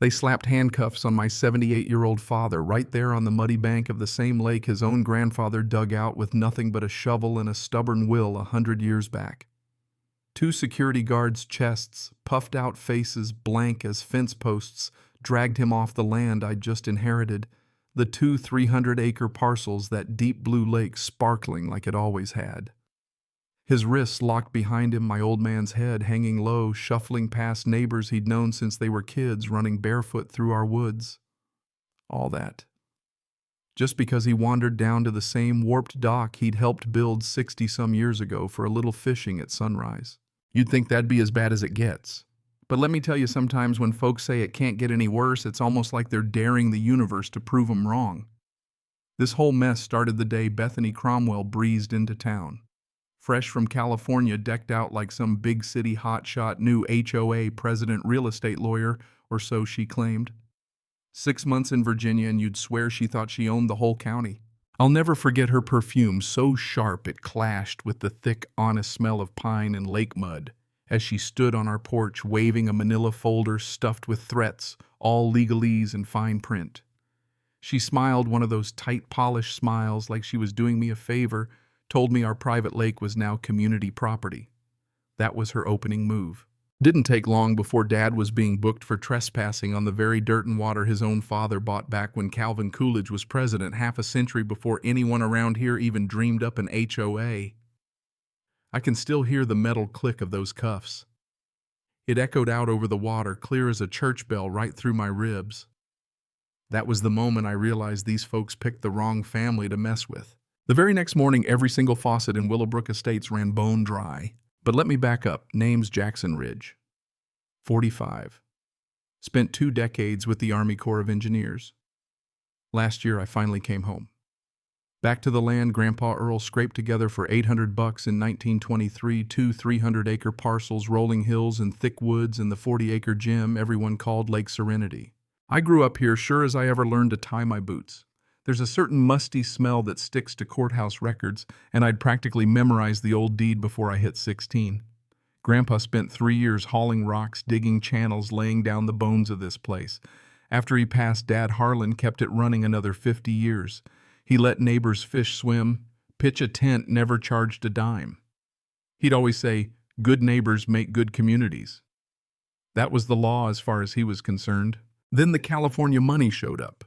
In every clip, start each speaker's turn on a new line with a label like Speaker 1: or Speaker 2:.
Speaker 1: They slapped handcuffs on my 78-year-old father right there on the muddy bank of the same lake his own grandfather dug out with nothing but a shovel and a stubborn will 100 years back. Two security guards' chests, puffed out faces blank as fence posts, dragged him off the land I'd just inherited, the two 300-acre parcels, that deep blue lake sparkling like it always had. His wrists locked behind him, my old man's head hanging low, shuffling past neighbors he'd known since they were kids, running barefoot through our woods. All that. Just because he wandered down to the same warped dock he'd helped build 60-some years ago for a little fishing at sunrise. You'd think that'd be as bad as it gets. But let me tell you, sometimes when folks say it can't get any worse, it's almost like they're daring the universe to prove 'em wrong. This whole mess started the day Bethany Cromwell breezed into town. Fresh from California, decked out like some big city hotshot new HOA president real estate lawyer, or so she claimed. 6 months in Virginia and you'd swear she thought she owned the whole county. I'll never forget her perfume, so sharp it clashed with the thick, honest smell of pine and lake mud, as she stood on our porch waving a manila folder stuffed with threats, all legalese and fine print. She smiled one of those tight, polished smiles like she was doing me a favor, told me our private lake was now community property. That was her opening move. Didn't take long before Dad was being booked for trespassing on the very dirt and water his own father bought back when Calvin Coolidge was president, half a century before anyone around here even dreamed up an HOA. I can still hear the metal click of those cuffs. It echoed out over the water, clear as a church bell, right through my ribs. That was the moment I realized these folks picked the wrong family to mess with. The very next morning, every single faucet in Willowbrook Estates ran bone dry. But let me back up. Name's Jackson Ridge. 45. Spent 2 decades with the Army Corps of Engineers. Last year, I finally came home. Back to the land Grandpa Earl scraped together for $800 in 1923, 2 300-acre parcels, rolling hills and thick woods, and the 40-acre gem everyone called Lake Serenity. I grew up here sure as I ever learned to tie my boots. There's a certain musty smell that sticks to courthouse records, and I'd practically memorized the old deed before I hit 16. Grandpa spent 3 years hauling rocks, digging channels, laying down the bones of this place. After he passed, Dad Harlan kept it running another 50 years. He let neighbors fish, swim, pitch a tent, never charged a dime. He'd always say, "Good neighbors make good communities." That was the law as far as he was concerned. Then the California money showed up.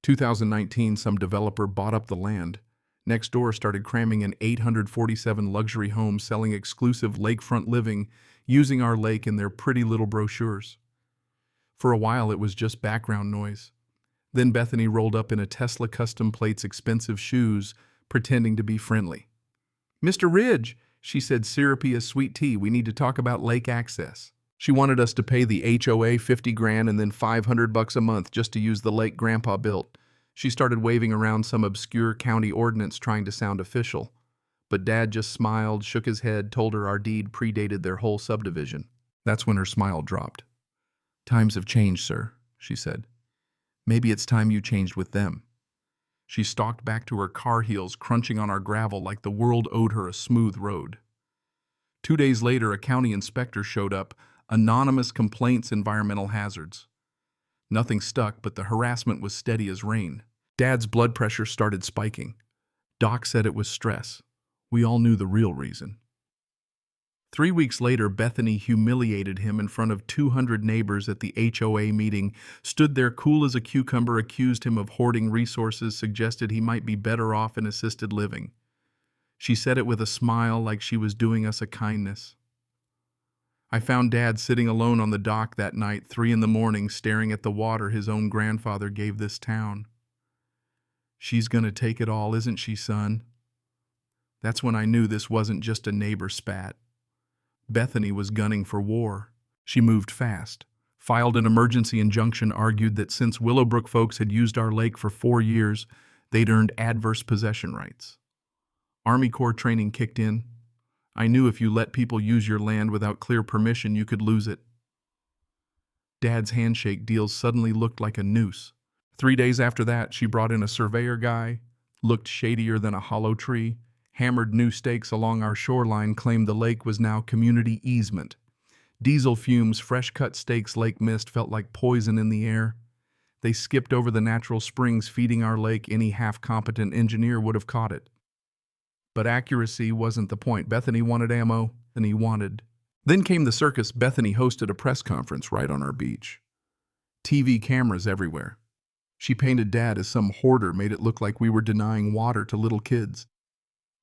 Speaker 1: 2019, some developer bought up the land. Next door started cramming in 847 luxury homes, selling exclusive lakefront living, using our lake in their pretty little brochures. For a while, it was just background noise. Then Bethany rolled up in a Tesla custom plates, expensive shoes, pretending to be friendly. "Mr. Ridge," she said, syrupy as sweet tea, "we need to talk about lake access." She wanted us to pay the HOA $50,000 and then $500 a month just to use the lake Grandpa built. She started waving around some obscure county ordinance trying to sound official. But Dad just smiled, shook his head, told her our deed predated their whole subdivision. That's when her smile dropped. "Times have changed, sir," she said. "Maybe it's time you changed with them." She stalked back to her car heels, crunching on our gravel like the world owed her a smooth road. 2 days later, a county inspector showed up. Anonymous complaints, environmental hazards. Nothing stuck, but the harassment was steady as rain. Dad's blood pressure started spiking. Doc said it was stress. We all knew the real reason. 3 weeks later, Bethany humiliated him in front of 200 neighbors at the HOA meeting, stood there cool as a cucumber, accused him of hoarding resources, suggested he might be better off in assisted living. She said it with a smile like she was doing us a kindness. I found Dad sitting alone on the dock that night, 3 in the morning, staring at the water his own grandfather gave this town. "She's gonna take it all, isn't she, son?" That's when I knew this wasn't just a neighbor spat. Bethany was gunning for war. She moved fast, filed an emergency injunction, argued that since Willowbrook folks had used our lake for 4 years, they'd earned adverse possession rights. Army Corps training kicked in. I knew if you let people use your land without clear permission, you could lose it. Dad's handshake deals suddenly looked like a noose. 3 days after that, she brought in a surveyor guy, looked shadier than a hollow tree, hammered new stakes along our shoreline, claimed the lake was now community easement. Diesel fumes, fresh-cut steaks, lake mist felt like poison in the air. They skipped over the natural springs feeding our lake. Any half-competent engineer would have caught it. But accuracy wasn't the point. Bethany wanted ammo, and he wanted. Then came the circus. Bethany hosted a press conference right on our beach. TV cameras everywhere. She painted Dad as some hoarder, made it look like we were denying water to little kids.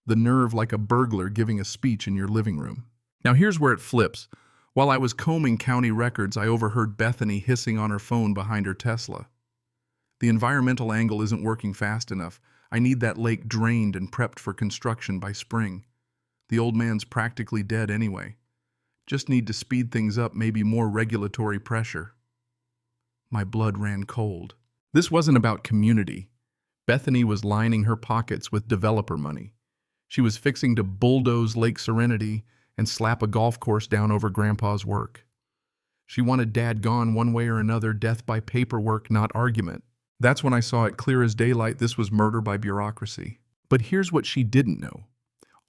Speaker 1: The nerve, like a burglar giving a speech in your living room. Now here's where it flips. While I was combing county records, I overheard Bethany hissing on her phone behind her Tesla. The environmental angle isn't working fast enough. I need that lake drained and prepped for construction by spring. The old man's practically dead anyway. Just need to speed things up, maybe more regulatory pressure. My blood ran cold. This wasn't about community. Bethany was lining her pockets with developer money. She was fixing to bulldoze Lake Serenity and slap a golf course down over Grandpa's work. She wanted Dad gone one way or another, death by paperwork, not argument. That's when I saw it clear as daylight. This was murder by bureaucracy. But here's what she didn't know.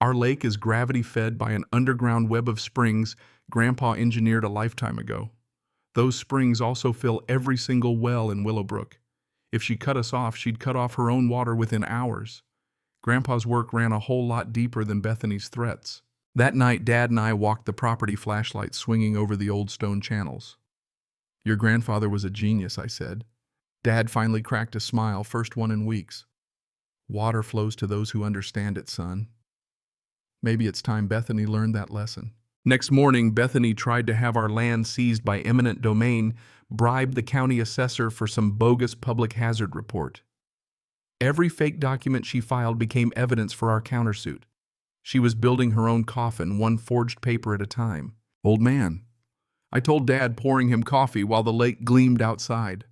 Speaker 1: Our lake is gravity-fed by an underground web of springs Grandpa engineered a lifetime ago. Those springs also fill every single well in Willowbrook. If she cut us off, she'd cut off her own water within hours. Grandpa's work ran a whole lot deeper than Bethany's threats. That night, Dad and I walked the property, flashlights swinging over the old stone channels. "Your grandfather was a genius," I said. Dad finally cracked a smile, first one in weeks. "Water flows to those who understand it, son." Maybe it's time Bethany learned that lesson. Next morning, Bethany tried to have our land seized by eminent domain, bribed the county assessor for some bogus public hazard report. Every fake document she filed became evidence for our countersuit. She was building her own coffin, one forged paper at a time. "Old man," I told Dad, pouring him coffee while the lake gleamed outside.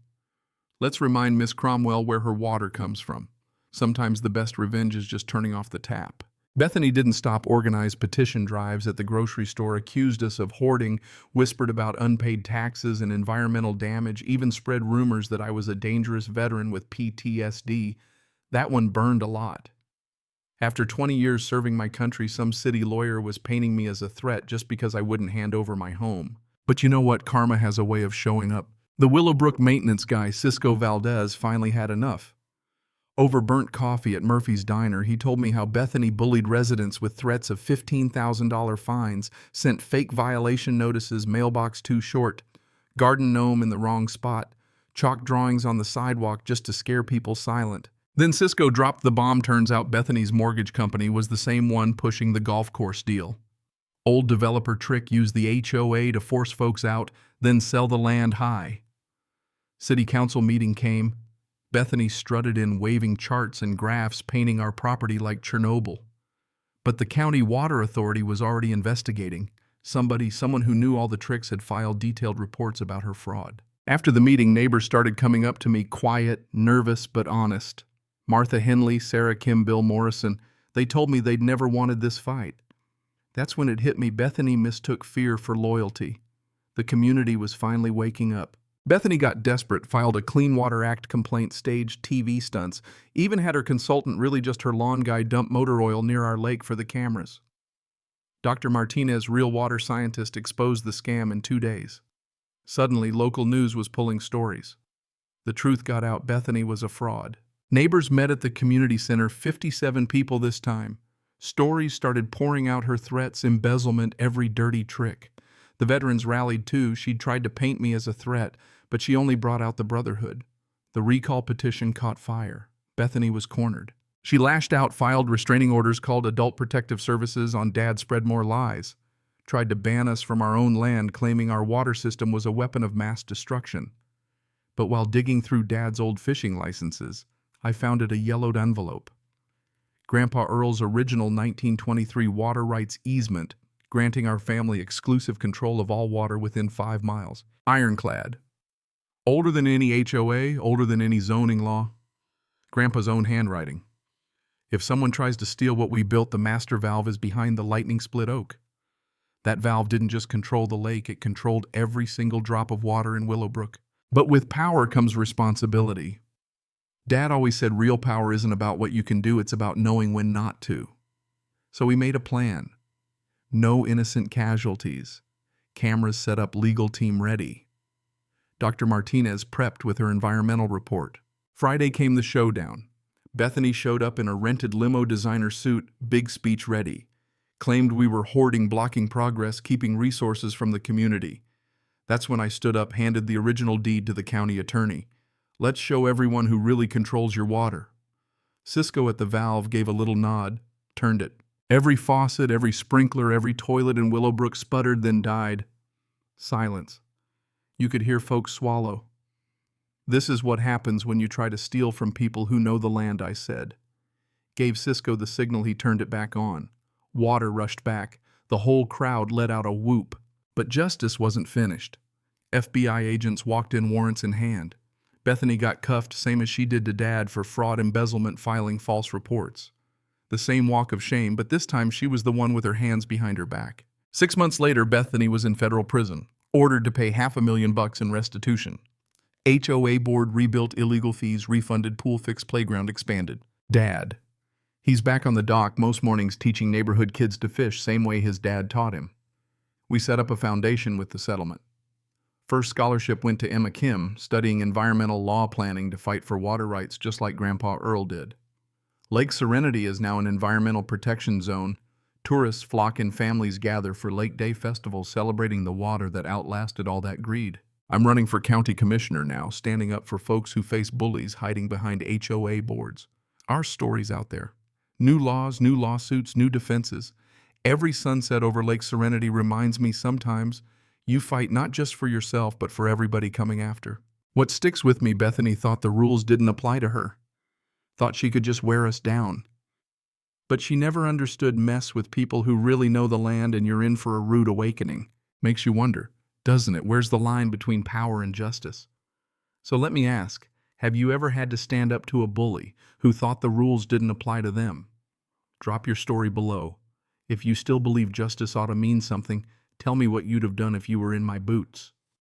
Speaker 1: "Let's remind Miss Cromwell where her water comes from. Sometimes the best revenge is just turning off the tap." Bethany didn't stop. Organized petition drives at the grocery store, accused us of hoarding, whispered about unpaid taxes and environmental damage, even spread rumors that I was a dangerous veteran with PTSD. That one burned a lot. After 20 years serving my country, some city lawyer was painting me as a threat just because I wouldn't hand over my home. But you know what? Karma has a way of showing up. The Willowbrook maintenance guy, Cisco Valdez, finally had enough. Over burnt coffee at Murphy's Diner, he told me how Bethany bullied residents with threats of $15,000 fines, sent fake violation notices, mailbox too short, garden gnome in the wrong spot, chalk drawings on the sidewalk just to scare people silent. Then Cisco dropped the bomb. Turns out Bethany's mortgage company was the same one pushing the golf course deal. Old developer trick: use the HOA to force folks out, then sell the land high. City council meeting came. Bethany strutted in, waving charts and graphs, painting our property like Chernobyl. But the county water authority was already investigating. Someone who knew all the tricks had filed detailed reports about her fraud. After the meeting, neighbors started coming up to me, quiet, nervous, but honest. Martha Henley, Sarah Kim, Bill Morrison. They told me they'd never wanted this fight. That's when it hit me. Bethany mistook fear for loyalty. The community was finally waking up. Bethany got desperate, filed a Clean Water Act complaint, staged TV stunts, even had her consultant, really just her lawn guy, dump motor oil near our lake for the cameras. Dr. Martinez, real water scientist, exposed the scam in 2 days. Suddenly, local news was pulling stories. The truth got out. Bethany was a fraud. Neighbors met at the community center, 57 people this time. Stories started pouring out: her threats, embezzlement, every dirty trick. The veterans rallied too. She'd tried to paint me as a threat, but she only brought out the brotherhood. The recall petition caught fire. Bethany was cornered. She lashed out, filed restraining orders, called Adult Protective Services on Dad, spread more lies. Tried to ban us from our own land, claiming our water system was a weapon of mass destruction. But while digging through Dad's old fishing licenses, I found a yellowed envelope. Grandpa Earl's original 1923 water rights easement, granting our family exclusive control of all water within 5 miles. Ironclad. Older than any HOA, older than any zoning law. Grandpa's own handwriting. If someone tries to steal what we built, the master valve is behind the lightning split oak. That valve didn't just control the lake, it controlled every single drop of water in Willowbrook. But with power comes responsibility. Dad always said real power isn't about what you can do, it's about knowing when not to. So we made a plan. No innocent casualties. cameras set up, legal team ready. Dr. Martinez prepped with her environmental report. Friday came the showdown. Bethany showed up in a rented limo designer suit, big speech ready. Claimed we were hoarding, blocking progress, keeping resources from the community. That's when I stood up, handed the original deed to the county attorney. Let's show everyone who really controls your water. Cisco at the valve gave a little nod, turned it. Every faucet, every sprinkler, every toilet in Willowbrook sputtered, then died. Silence. You could hear folks swallow. This is what happens when you try to steal from people who know the land, I said. Gave Cisco the signal, he turned it back on. Water rushed back. The whole crowd let out a whoop. But justice wasn't finished. FBI agents walked in, warrants in hand. Bethany got cuffed, same as she did to Dad, for fraud, embezzlement, filing false reports. The same walk of shame, but this time she was the one with her hands behind her back. 6 months later, Bethany was in federal prison, ordered to pay $500,000 in restitution. HOA board rebuilt, illegal fees refunded, pool fixed, playground expanded. Dad. He's back on the dock most mornings teaching neighborhood kids to fish, same way his dad taught him. We set up a foundation with the settlement. First scholarship went to Emma Kim, studying environmental law planning to fight for water rights just like Grandpa Earl did. Lake Serenity is now an environmental protection zone. Tourists flock and families gather for Lake Day festivals, celebrating the water that outlasted all that greed. I'm running for county commissioner now, standing up for folks who face bullies hiding behind HOA boards. Our story's out there. New laws, new lawsuits, new defenses. Every sunset over Lake Serenity reminds me sometimes you fight not just for yourself, but for everybody coming after. What sticks with me, Bethany thought the rules didn't apply to her. Thought she could just wear us down. But she never understood mess with people who really know the land, and you're in for a rude awakening. Makes you wonder, doesn't it? Where's the line between power and justice? So let me ask, have you ever had to stand up to a bully who thought the rules didn't apply to them? Drop your story below. If you still believe justice ought to mean something, tell me what you'd have done if you were in my boots.